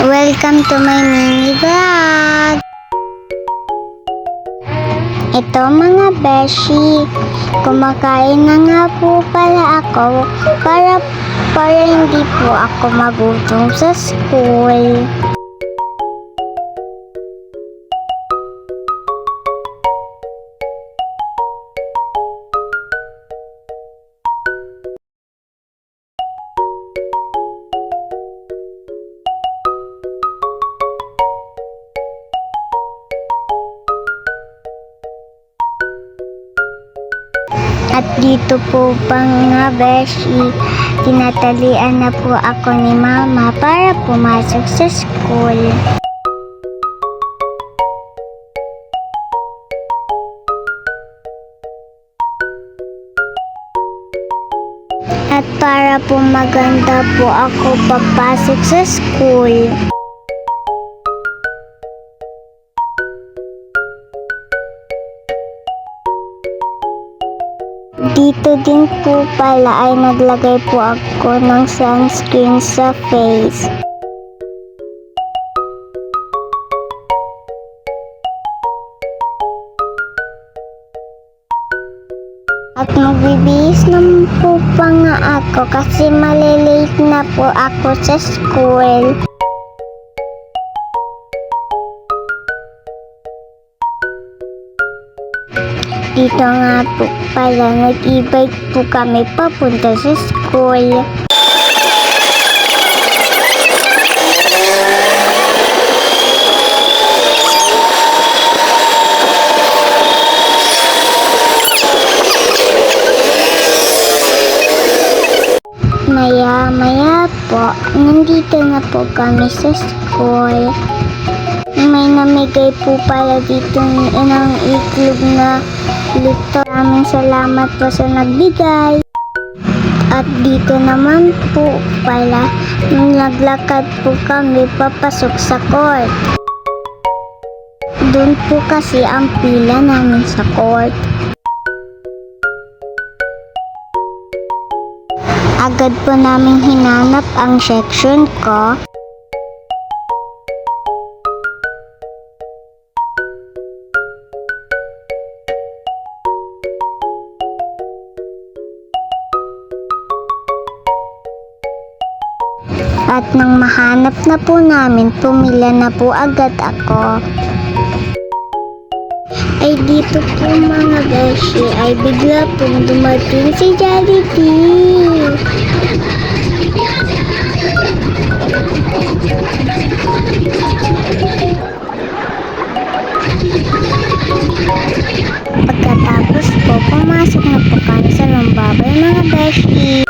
Welcome to my mini vlog. Ito mga beshi, kumakain na nga po pala ako para hindi po ako magutom sa school. At dito po pa nga beshi, tinatalian na po ako ni mama para pumasok sa school. At para po maganda po ako pagpasok sa school. Dito din po pala ay naglagay po ako ng sunscreen sa face. At magbibihis na po pa nga ako kasi malilate na po ako sa school. Dito nga po pala nag-e-bike po kami papunta sa school. Maya po, nandito na po kami sa school. May namigay po pala dito ng itlog na lito. Maraming salamat po sa nagbigay. At dito naman po pala, naglakad po kami papasok sa court. Doon po kasi ang pila namin sa court. Agad po namin hinanap ang section ko. At nang mahanap na po namin, pumila na po agad ako. Ay dito po mga beshi, ay bigla pong dumating si Jollibee. Pagkatapos po, pumasok na po kami sa lumbabay mga beshi.